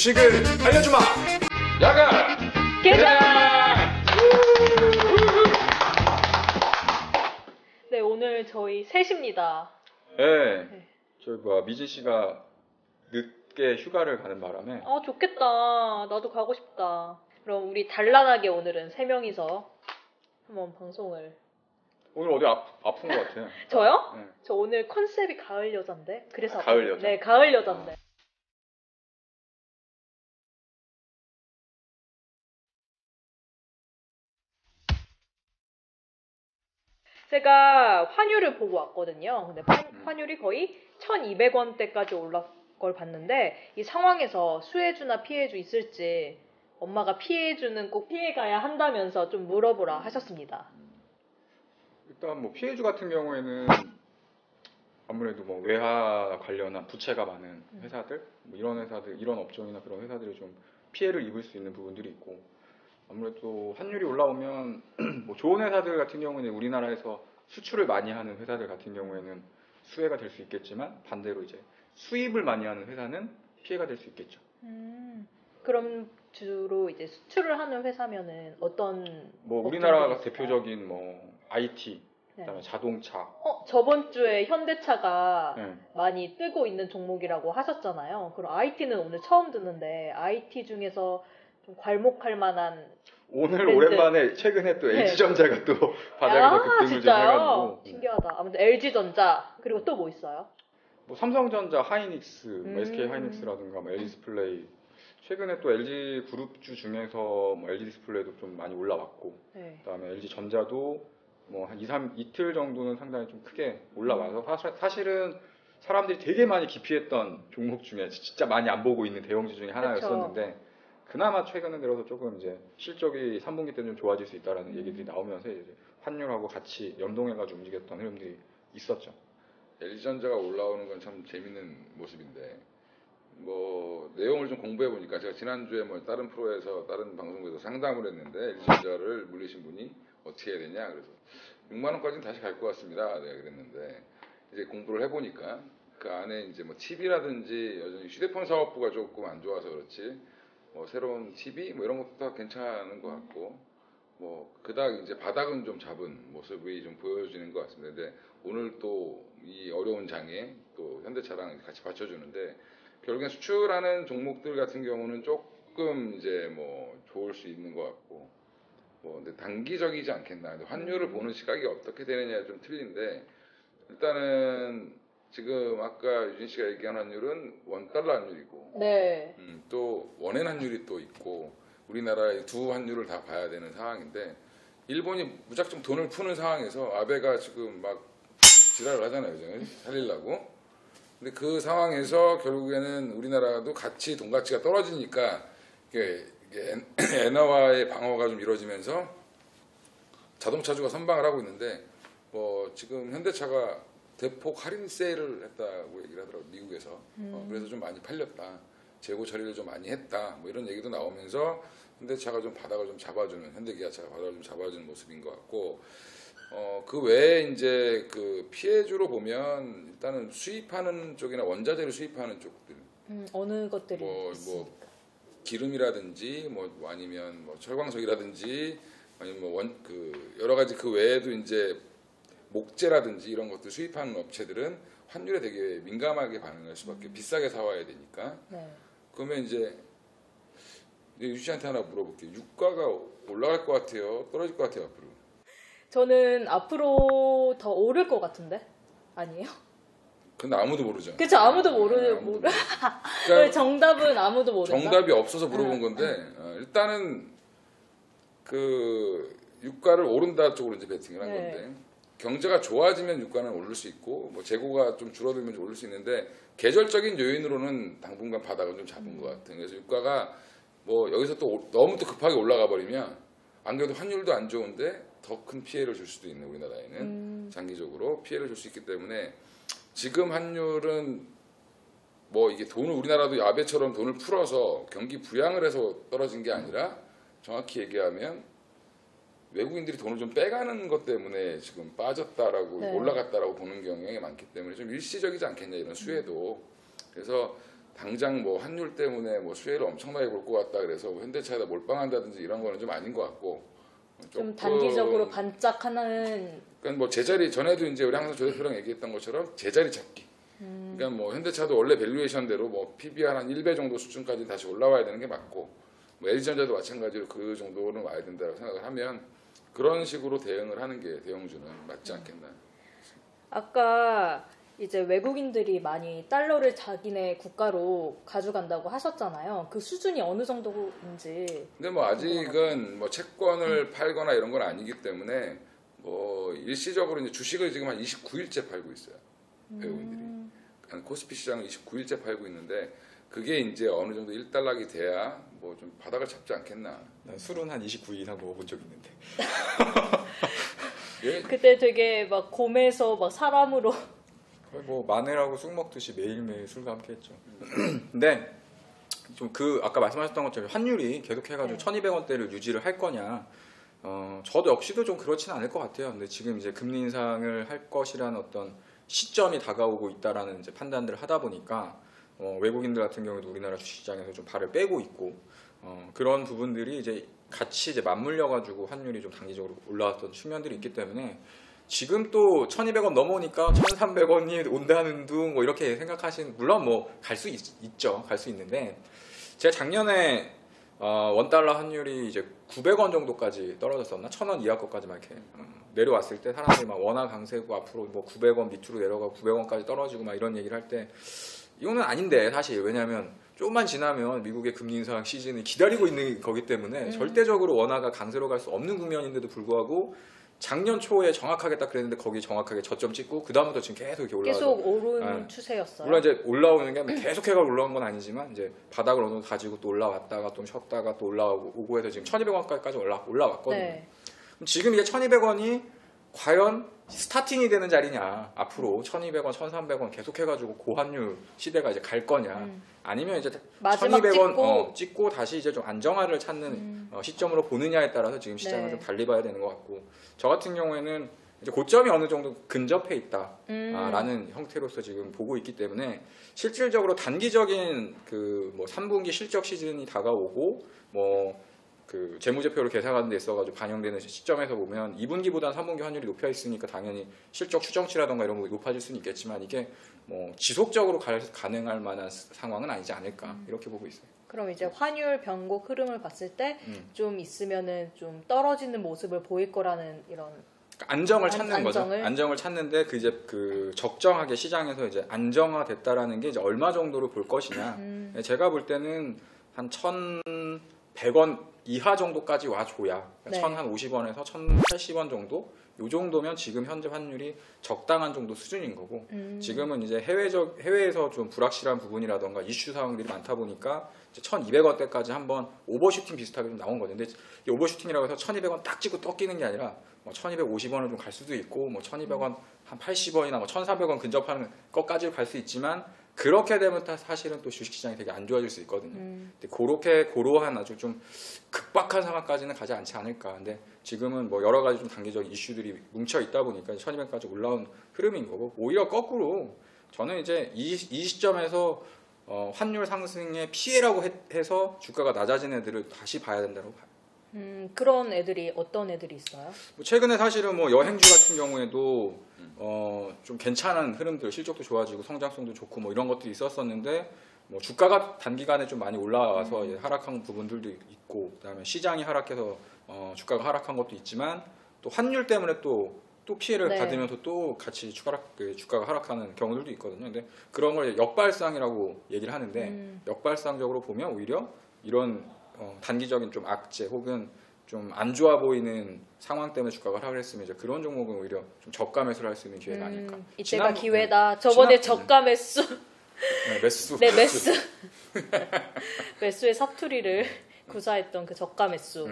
주식을 알려주마. 야간 계좌! 네, 오늘 저희 셋입니다. 네. 저희 미진 씨가 늦게 휴가를 가는 바람에. 아, 좋겠다. 나도 가고 싶다. 그럼 우리 단란하게 오늘은 세 명이서 한번 방송을. 오늘 어디 아픈 것 같아요. 저요? 네. 저 오늘 컨셉이 가을 여잔데. 그래서 가을 여자? 네, 가을 여잔데. 제가 환율을 보고 왔거든요. 근데 환율이 거의 1,200원대까지 올랐 걸 봤는데 이 상황에서 수혜주나 피해주 있을지 엄마가 피해주는 꼭 피해가야 한다면서 좀 물어보라 하셨습니다. 일단 피해주 같은 경우에는 아무래도 외화 관련한 부채가 많은 회사들, 이런 회사들, 이런 업종이나 그런 회사들이 좀 피해를 입을 수 있는 부분들이 있고, 아무래도 환율이 올라오면 좋은 회사들 같은 경우는 우리나라에서 수출을 많이 하는 회사들 같은 경우에는 수혜가 될 수 있겠지만, 반대로 이제 수입을 많이 하는 회사는 피해가 될 수 있겠죠. 그럼 주로 이제 수출을 하는 회사면은 어떤 우리나라가 대표적인 IT, 그다음에 네. 자동차. 저번 주에 현대차가 네. 많이 뜨고 있는 종목이라고 하셨잖아요. 그럼 IT는 오늘 처음 듣는데 IT 중에서 좀 괄목할 만한 오늘 밴드. 오랜만에 최근에 또 네. LG전자가 또 바닥에서 급등을 좀 해가지고. 신기하다. 아무튼 LG전자 그리고 또 뭐 있어요? 삼성전자, 하이닉스, SK 하이닉스라든가 LG 디스플레이. 최근에 또 LG 그룹주 중에서 LG 디스플레이도 좀 많이 올라왔고, 네. 그다음에 LG 전자도 한 이틀 정도는 상당히 좀 크게 올라와서 사실은 사람들이 되게 많이 기피했던 종목 중에 진짜 많이 안 보고 있는 대형주 중에 하나였었는데, 그나마 최근에 들어서 조금 이제 실적이 3분기 때는 좀 좋아질 수 있다라는 얘기들이 나오면서 이제 환율하고 같이 연동해가지고 움직였던 흐름들이 있었죠. LG전자가 올라오는 건 참 재밌는 모습인데, 내용을 좀 공부해 보니까 제가 지난주에 다른 프로에서 다른 방송국에서 상담을 했는데 LG전자를 물리신 분이 어떻게 해야 되냐 그래서 6만 원까지는 다시 갈 것 같습니다. 내가 그랬는데 이제 공부를 해보니까 그 안에 이제 칩이라든지 여전히 휴대폰 사업부가 조금 안 좋아서 그렇지 새로운 TV 이런 것도 다 괜찮은 것 같고 그닥 이제 바닥은 좀 잡은 모습이 좀 보여지는 것 같습니다. 근데 오늘 또 이 어려운 장에 또 현대차랑 같이 받쳐주는데 결국엔 수출하는 종목들 같은 경우는 조금 이제 좋을 수 있는 것 같고 근데 단기적이지 않겠나. 근데 환율을 보는 시각이 어떻게 되느냐가 좀 틀린데 일단은 지금 아까 유진 씨가 얘기한 환율은 원달러 환율이고 네. 또 원엔 환율이 또 있고 우리나라의 두 환율을 다 봐야 되는 상황인데 일본이 무작정 돈을 푸는 상황에서 아베가 지금 막 지랄을 하잖아요. 그죠? 살리려고. 근데 그 상황에서 결국에는 우리나라도 같이 돈 가치가 떨어지니까 이게 엔화와의 방어가 좀 이루어지면서 자동차주가 선방을 하고 있는데 지금 현대차가 대폭 할인 세일을 했다고 얘기를 하더라고요. 미국에서. 그래서 좀 많이 팔렸다. 재고 처리를 좀 많이 했다. 이런 얘기도 나오면서 현대차가 좀 바닥을 좀 잡아주는, 현대기아차가 바닥을 좀 잡아주는 모습인 것 같고 그 외에 이제 그 피해주로 보면 일단은 수입하는 쪽이나 원자재를 수입하는 쪽들 어느 것들이 있습니까? 기름이라든지 아니면 철광석이라든지 아니면 여러 가지 그 외에도 이제 목재라든지 이런 것들 수입하는 업체들은 환율에 되게 민감하게 반응할 수밖에 비싸게 사와야 되니까. 네. 그러면 이제 유지 씨한테 하나 물어볼게요. 유가가 올라갈 것 같아요? 떨어질 것 같아요 앞으로? 저는 앞으로 더 오를 것 같은데? 아니에요? 근데 아무도 모르죠. 그쵸, 아무도 모르죠. 그러니까 정답은 아무도 모른다. 정답이 없어서 물어본 건데 일단은 그 유가를 오른다 쪽으로 이제 베팅을 한 건데 경제가 좋아지면 유가는 오를 수 있고 재고가 좀 줄어들면 좀 오를 수 있는데 계절적인 요인으로는 당분간 바닥은 좀 잡은 것 같아요. 그래서 유가가 여기서 또 너무 또 급하게 올라가 버리면 안 그래도 환율도 안 좋은데 더 큰 피해를 줄 수도 있는 우리나라에는 장기적으로 피해를 줄 수 있기 때문에 지금 환율은 이게 우리나라도 아베처럼 돈을 풀어서 경기 부양을 해서 떨어진 게 아니라 정확히 얘기하면 외국인들이 돈을 좀 빼가는 것 때문에 지금 빠졌다라고 올라갔다라고 보는 경향이 많기 때문에 좀 일시적이지 않겠냐 이런 수혜도. 그래서 당장 뭐 환율 때문에 뭐 수혜를 엄청나게 볼 것 같다 그래서 뭐 현대차에다 몰빵한다든지 이런 거는 좀 아닌 것 같고 좀 단기적으로 반짝하는. 그러니까 뭐 제자리 전에도 이제 우리 항상 조 대표랑 얘기했던 것처럼 제자리 잡기. 그러니까 뭐 현대차도 원래 밸류에이션대로 뭐 PBR 한 1배 정도 수준까지 다시 올라와야 되는 게 맞고 뭐 LG전자도 마찬가지로 그 정도는 와야 된다고 생각을 하면 그런 식으로 대응을 하는 게 대형주는 맞지 않겠나. 아까 이제 외국인들이 많이 달러를 자기네 국가로 가져간다고 하셨잖아요. 그 수준이 어느 정도인지. 근데 뭐 아직은 뭐 채권을 팔거나 이런 건 아니기 때문에 뭐 일시적으로 이제 주식을 지금 한 29일째 팔고 있어요. 외국인들이. 한 코스피 시장을 29일째 팔고 있는데 그게 이제 어느 정도 1달러기 돼야 뭐 좀 바닥을 잡지 않겠나. 난 술은 한 29일 이상 먹어본 적 있는데. 예? 그때 되게 막 곰에서 막 사람으로. 거의 뭐 마늘하고 쑥 먹듯이 매일매일 술과 함께했죠. 근데 좀 그 아까 말씀하셨던 것처럼 환율이 계속 해가지고 1,200원대를 유지를 할 거냐? 저도 역시도 좀 그렇지는 않을 것 같아요. 근데 지금 이제 금리 인상을 할 것이라는 어떤 시점이 다가오고 있다라는 이제 판단들을 하다 보니까 외국인들 같은 경우도 우리나라 주식시장에서 좀 발을 빼고 있고 그런 부분들이 이제 같이 이제 맞물려 가지고 환율이 좀 단기적으로 올라왔던 측면들이 있기 때문에 지금 또 1,200원 넘어오니까 1,300원이 온다는 둥 뭐 이렇게 생각하시는 물론 뭐 갈 수 있죠. 갈 수 있는데 제가 작년에 원달러 환율이 이제 900원 정도까지 떨어졌었나? 1,000원 이하 것까지 막 이렇게 내려왔을 때 사람들이 막 원화 강세고 앞으로 뭐 900원 밑으로 내려가고 900원까지 떨어지고 막 이런 얘기를 할 때 이거는 아닌데 사실 왜냐하면 조금만 지나면 미국의 금리 인상 시즌이 기다리고 있는 거기 때문에 절대적으로 원화가 강세로 갈 수 없는 국면인데도 불구하고 작년 초에 정확하게 딱 그랬는데 거기 정확하게 저점 찍고 그 다음부터 지금 계속 이렇게 올라가죠. 계속 오른 추세였어요. 물론 이제 올라오는 게 계속해가 올라온 건 아니지만 이제 바닥을 어느 정도 가지고 또 올라왔다가 좀 쉬었다가 또 올라오고 해서 지금 1,200원까지 올라왔거든요. 네. 그럼 지금 이게 1,200원이 과연 스타팅이 되는 자리냐, 앞으로 1,200원, 1,300원 계속해가지고 고환율 시대가 이제 갈 거냐, 아니면 이제 마지막 1,200원 찍고 다시 이제 좀 안정화를 찾는 시점으로 보느냐에 따라서 지금 시장을 좀 달리 봐야 되는 것 같고, 저 같은 경우에는 이제 고점이 어느 정도 근접해 있다라는 형태로서 지금 보고 있기 때문에 실질적으로 단기적인 그 뭐 3분기 실적 시즌이 다가오고 뭐 그 재무제표를 계산하는 데 있어가지고 반영되는 시점에서 보면 2분기보다는 3분기 환율이 높여 있으니까 당연히 실적 추정치라던가 이런 거 높아질 수는 있겠지만 이게 뭐 지속적으로 가능할 만한 상황은 아니지 않을까 이렇게 보고 있어요. 그럼 이제 환율 변곡 흐름을 봤을 때 좀 있으면은 좀 떨어지는 모습을 보일 거라는 이런 안정을 찾는 거죠. 안정을 찾는데 그 이제 그 적정하게 시장에서 이제 안정화됐다라는 게 이제 얼마 정도로 볼 것이냐. 제가 볼 때는 한 1,100원 이하 정도까지 와줘야 네. 1,050원에서 1,080원 정도 이 정도면 지금 현재 환율이 적당한 정도 수준인 거고 지금은 이제 해외에서 좀 불확실한 부분이라던가 이슈 사항들이 많다 보니까 1,200원대까지 한번 오버슈팅 비슷하게 좀 나온 거죠. 근데 이 오버슈팅이라고 해서 1,200원 딱 찍고 꺾이는 게 아니라 뭐 1,250원을 좀 갈 수도 있고 뭐 1,200원 한 80원이나 뭐 1,400원 근접하는 것까지 갈 수 있지만 그렇게 되면 사실은 또 주식시장이 되게 안 좋아질 수 있거든요. 근데 그러한 아주 좀 급박한 상황까지는 가지 않지 않을까. 근데 지금은 뭐 여러 가지 좀 단기적인 이슈들이 뭉쳐 있다 보니까 1,200까지 올라온 흐름인 거고 오히려 거꾸로 저는 이제 이 시점에서 환율 상승의 피해라고 해서 주가가 낮아진 애들을 다시 봐야 된다고 봐요. 그런 애들이 어떤 애들이 있어요? 뭐 최근에 사실은 뭐 여행주 같은 경우에도 좀 괜찮은 흐름들, 실적도 좋아지고 성장성도 좋고 뭐 이런 것들이 있었었는데 뭐 주가가 단기간에 좀 많이 올라와서 이제 하락한 부분들도 있고 그다음에 시장이 하락해서 주가가 하락한 것도 있지만 또 환율 때문에 또 피해를 받으면서 또 같이 주가가 하락하는 경우들도 있거든요. 근데 그런 걸 역발상이라고 얘기를 하는데 역발상적으로 보면 오히려 이런 단기적인 좀 악재 혹은 좀 안 좋아 보이는 상황 때문에 주가가 하락을 했으면 이제 그런 종목은 오히려 좀 저가 매수를 할 수 있는 기회가 아닐까. 이때가 기회다. 저번에 저가 매수. 네, 매수. 네, 매수. 매수의 사투리를 구사했던 그 저가 매수.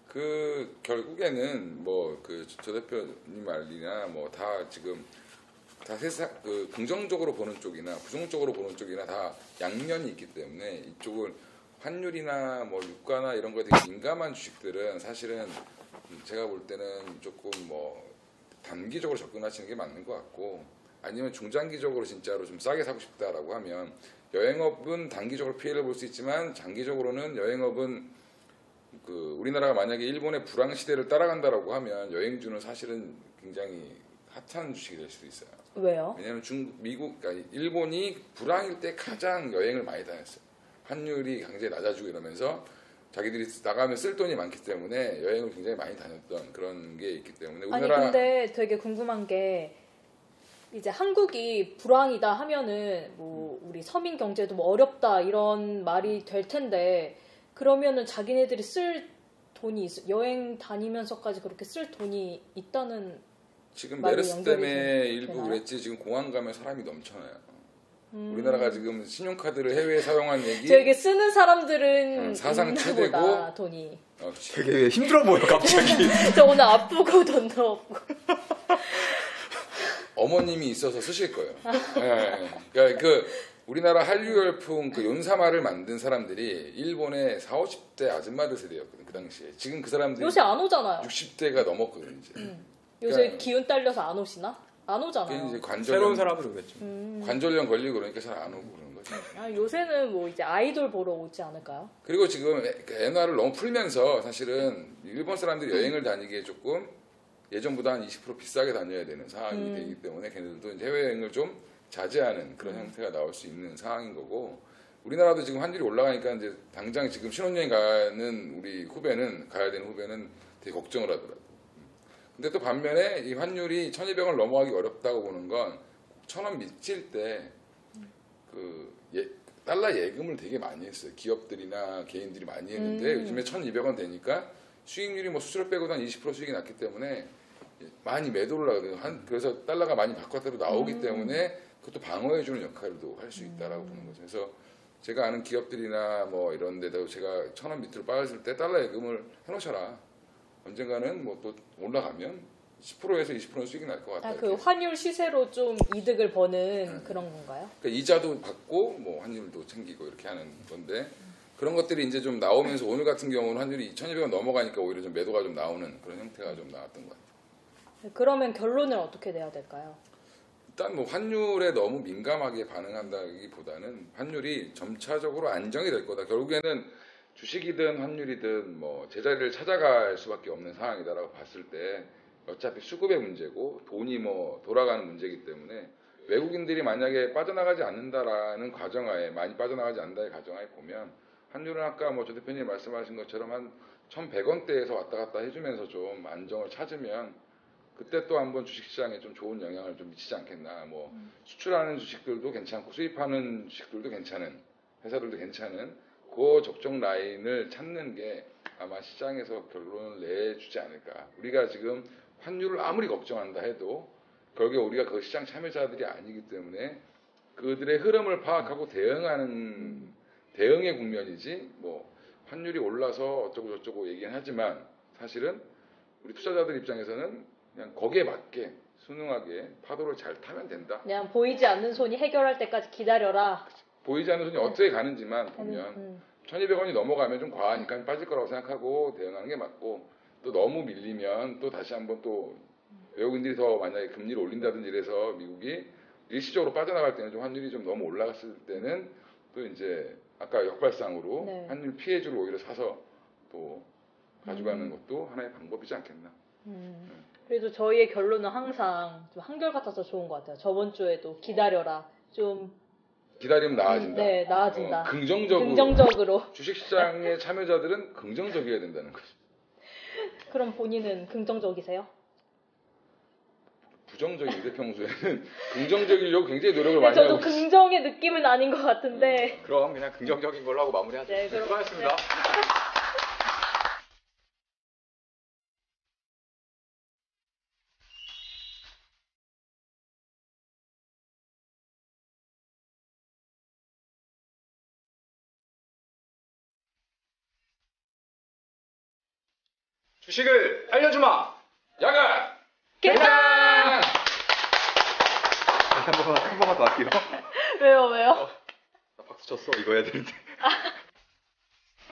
그 결국에는 뭐 그 조 대표님 말이나 뭐 다 지금 다 세상 그 긍정적으로 보는 쪽이나 부정적으로 보는 쪽이나 다 양면이 있기 때문에 이쪽은 환율이나 뭐 유가나 이런 거에 되게 민감한 주식들은 사실은 제가 볼 때는 조금 뭐 단기적으로 접근하시는 게 맞는 것 같고 아니면 중장기적으로 진짜로 좀 싸게 사고 싶다라고 하면 여행업은 단기적으로 피해를 볼 수 있지만 장기적으로는 여행업은 그 우리나라가 만약에 일본의 불황 시대를 따라간다라고 하면 여행주는 사실은 굉장히 핫한 주식이 될 수도 있어요. 왜요? 왜냐하면 미국, 그러니까 일본이 불황일 때 가장 여행을 많이 다녔어요. 환율이 굉장히 낮아지고 이러면서 자기들이 나가면 쓸 돈이 많기 때문에 여행을 굉장히 많이 다녔던 그런 게 있기 때문에 아니 근데 되게 궁금한 게 이제 한국이 불황이다 하면은 뭐 우리 서민 경제도 뭐 어렵다 이런 말이 될 텐데 그러면은 자기네들이 쓸 돈이 여행 다니면서까지 그렇게 쓸 돈이 있다는 지금 말이 메르스 연결이 때문에 일부 되나요? 그랬지 지금 공항 가면 사람이 넘쳐나요. 우리나라가 지금 신용카드를 해외에 사용한 얘기 되게 쓰는 사람들은 사상 있나 최대고 보다, 돈이. 되게 힘들어 보여 갑자기. 저 오늘 아프고 돈도 없고. 어머님이 있어서 쓰실 거예요. 네. 그러니까 그 우리나라 한류 열풍 그 윤사마를 만든 사람들이 일본의 40, 50대 아줌마들 세대였거든 그 당시에. 지금 그 사람들이 요새 안 오잖아요. 60대가 넘었거든 이제. 요새 그러니까 기운 딸려서 안 오시나? 안 그게 오잖아요. 이제 새로운 사람들 오겠죠. 관절염 걸리고 그러니까 잘 안 오고 그러는 거죠. 아, 요새는 뭐 이제 아이돌 보러 오지 않을까요? 그리고 지금 엔화를 너무 풀면서 사실은 일본 사람들이 여행을 다니기에 조금 예전보다 한 20% 비싸게 다녀야 되는 상황이 되기 때문에 걔네들도 이제 해외여행을 좀 자제하는 그런 형태가 나올 수 있는 상황인 거고 우리나라도 지금 환율이 올라가니까 이제 당장 지금 신혼여행 가는 우리 후배는 가야 되는 후배는 되게 걱정을 하더라고요. 근데 또 반면에 이 환율이 1,200원 넘어가기 어렵다고 보는 건 1,000원 미칠 때 그 달러 예금을 되게 많이 했어요. 기업들이나 개인들이 많이 했는데 요즘에 1,200원 되니까 수익률이 뭐 수수료 빼고도 한 20% 수익이 났기 때문에 많이 매도를 하거든요. 그래서 달러가 많이 바깥으로 나오기 때문에 그것도 방어해주는 역할도 할 수 있다라고 보는 거죠. 그래서 제가 아는 기업들이나 뭐 이런 데도 제가 1,000원 밑으로 빠졌을 때 달러 예금을 해놓으셔라. 언젠가는 뭐 또 올라가면 10%에서 20% 수익이 날 것 같다. 아, 그 환율 시세로 좀 이득을 버는 그런 건가요? 그러니까 이자도 받고 뭐 환율도 챙기고 이렇게 하는 건데 그런 것들이 이제 좀 나오면서 오늘 같은 경우는 환율이 1,200원 넘어가니까 오히려 좀 매도가 좀 나오는 그런 형태가 좀 나왔던 것 같아요. 그러면 결론을 어떻게 내야 될까요? 일단 뭐 환율에 너무 민감하게 반응한다기보다는 환율이 점차적으로 안정이 될 거다. 결국에는 주식이든 환율이든 뭐 제자리를 찾아갈 수밖에 없는 상황이다라고 봤을 때 어차피 수급의 문제고 돈이 뭐 돌아가는 문제이기 때문에 외국인들이 만약에 빠져나가지 않는다라는 가정하에 많이 빠져나가지 않는다의 가정하에 보면 환율은 아까 뭐 조 대표님 말씀하신 것처럼 한 1,100원대에서 왔다 갔다 해주면서 좀 안정을 찾으면 그때 또 한번 주식시장에 좀 좋은 영향을 좀 미치지 않겠나. 뭐 수출하는 주식들도 괜찮고 수입하는 주식들도 괜찮은 회사들도 괜찮은 그 적정 라인을 찾는 게 아마 시장에서 결론을 내주지 않을까. 우리가 지금 환율을 아무리 걱정한다 해도 결국에 우리가 그 시장 참여자들이 아니기 때문에 그들의 흐름을 파악하고 대응하는 대응의 국면이지 뭐 환율이 올라서 어쩌고 저쩌고 얘기는 하지만 사실은 우리 투자자들 입장에서는 그냥 거기에 맞게 순응하게 파도를 잘 타면 된다. 그냥 보이지 않는 손이 해결할 때까지 기다려라. 보이지 않는 손이 어떻게 가는지만 보면 1,200원이 넘어가면 좀 과하니까 빠질 거라고 생각하고 대응하는 게 맞고 또 너무 밀리면 또 다시 한번 또 외국인들이 더 만약에 금리를 올린다든지 이래서 미국이 일시적으로 빠져나갈 때는 좀 환율이 좀 너무 올라갔을 때는 또 이제 아까 역발상으로 네. 환율 피해주를 오히려 사서 또 가져가는 것도 하나의 방법이지 않겠나. 그래도 저희의 결론은 항상 좀 한결같아서 좋은 것 같아요. 저번 주에도 기다려라. 좀 기다리면 나아진다. 네, 나아진다. 긍정적으로. 주식시장의 참여자들은 긍정적이어야 된다는 거죠. 그럼 본인은 긍정적이세요? 부정적인데 평소에는 긍정적이려고 굉장히 노력을 많이 하고 저도 긍정의 느낌은 아닌 것 같은데. 그럼 그냥 긍정적인 걸로 하고 마무리하죠. 네, 그럼- 수고하셨습니다. 네. 주식을 알려주마. 야간 개장! 한 번만 더 할게요. 왜요? 나 박수 쳤어. 이거 해야 되는데.